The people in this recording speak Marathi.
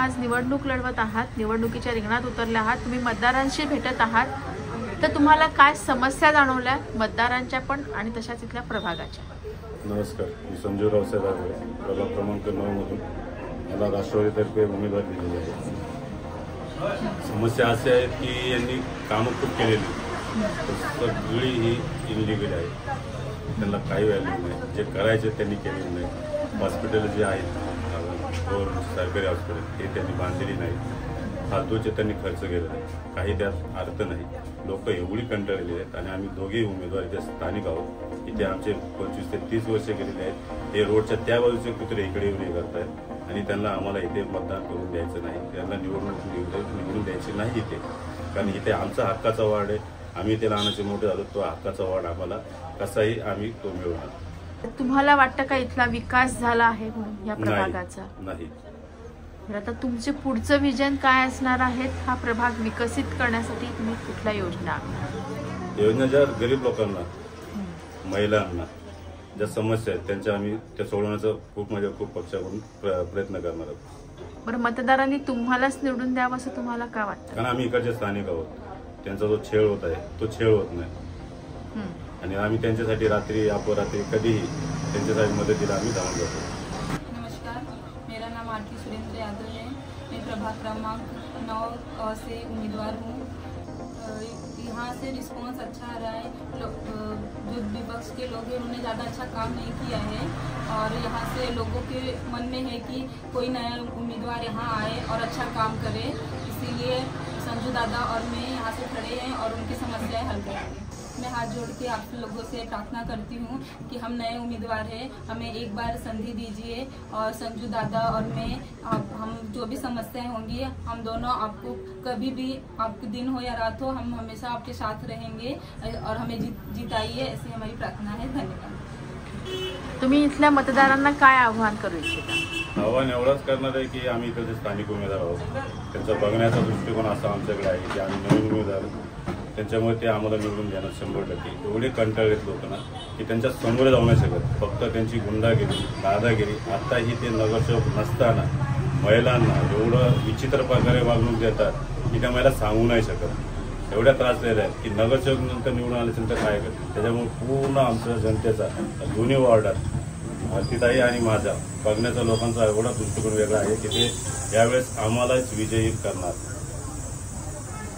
आज निवडणूक लढवत आहात, निवडणुकीच्या रिंगणात उतरले आहात, तुम्ही मतदारांशी भेटत आहात, तर तुम्हाला काय समस्या जाणवल्या मतदारांच्या पण आणि तशाच इथल्या प्रभागाच्या? नमस्कार, मी संजू रावसाहेब आहे, प्रभाग क्रमांक 9 मधून मला राष्ट्रवादीतर्फे उमेदवार दिलेली आहे. समस्या अशी आहेत की यांनी कामं खूप केलेली, सगळी ही इनलिगल आहे. त्यांना काही व्हॅल्यू नाही. जे करायचे त्यांनी केलेलं नाही. हॉस्पिटल जे आहेत सरकारी हॉस्पिटल ते त्यांनी बांधलेली नाही. फालतूचे त्यांनी खर्च केलेला आहे. काही त्यात अर्थ नाही. लोक एवढी कंटाळलेली आहेत आणि आम्ही दोघेही उमेदवार इथे स्थानिक आहोत. इथे आमचे 25 ते 30 वर्ष गेलेले आहेत. ते रोडच्या त्या बाजूचे कुत्रे इकडे येऊन हे करतायत आणि त्यांना आम्हाला इथे मतदान करून द्यायचं नाही. त्यांना निवडून द्यायची नाही इथे, कारण इथे आमचा हक्काचा वार्ड आहे. आम्ही इथे लहानाचे मोठे झालो, तो हक्काचा वार्ड आम्हाला कसाही आम्ही तो मिळवणार. तुम्हाला वाटतं का इथला विकास झाला आहे म्हणून या प्रभागाचा? नाही. आता तुमचे पुढचं विजन काय असणार आहेत? हा प्रभाग विकसित करण्यासाठी तुम्ही कुठल्या योजना? योजना ज्या गरीब लोकांना, महिलांना ज्या समस्या आहेत त्यांच्या आम्ही त्या सोडवण्याचा खूप पक्षाकडून प्रयत्न करणार आहोत. बरं, मतदारांनी तुम्हालाच निवडून द्यावं असं तुम्हाला का वाटतं? कारण आम्ही इकडचे स्थानिक आहोत. त्यांचा जो छेड होत आहे तो छेड होत नाही आणि आम्ही त्यांच्यासाठी रात्री अपरात्री कधीही त्यांच्यासाठी मदतीला आम्ही धावून जातो. नमस्कार, मेरा नाम आरती सुरेंद्र यादव है. मैं प्रभाग क्रमांक 9 से उम्मीदवार हूँ. यहाँ से रिस्पॉन्स अच्छा आ रहा है. जो विपक्ष के लोग हैं उन्होंने ज़्यादा अच्छा काम नहीं किया है और यहाँ से लोगों के मन में है कि कोई नया उम्मीदवार यहाँ आए और अच्छा काम करे. इसीलिए संजू दादा और मैं यहाँ से खड़े हैं और उनकी समस्याएं हल करेंगे. मैं हाथ जोड़ के आप लोगों से प्रार्थना करती हूँ कि हम नए उम्मीदवार हैं, हमें एक बार संधि दीजिए और संजू दादा और मैं हम जो भी समस्याएं होंगी हम दोनों आपको कभी भी आपके दिन हो या रात हो हम हमेशा आपके साथ रहेंगे और हमें जिताइए, ऐसी हमारी प्रार्थना है. धन्यवाद. तुम्ही इथल्या मतदारांना काय आव्हान करू इच्छिता? आव्हान एवढंच करणार आहे की आम्ही इकडचे स्थानिक उमेदवार आहोत. त्यांचा बघण्याचा दृष्टिकोन असा आमच्याकडे आहे की आम्ही नवीन उमेदवार, त्यांच्यामुळे ते आम्हाला निवडून देणार 100%. एवढे कंटाळलेत लोक ना की त्यांच्या समोर जाऊ नाही शकत. फक्त त्यांची गुंडागिरी, दादागिरी. आत्ताही ते नगरसेवक नसताना महिलांना एवढं विचित्र प्रकारे वागणूक देतात की त्या महिला सांगू नाही शकत. एवढ्या त्रास दिलेला आहे की नगरसेवक नंतर निवडून आल्यानंतर काय करते. त्याच्यामुळे पूर्ण आमच्या जनतेचा दोन्ही वॉर्डात आरतीताई आणि माझा बघण्याचा लोकांचा एवढा दृष्टिकोन वेगळा आहे की ते यावेळेस आम्हालाच विजयी करणार.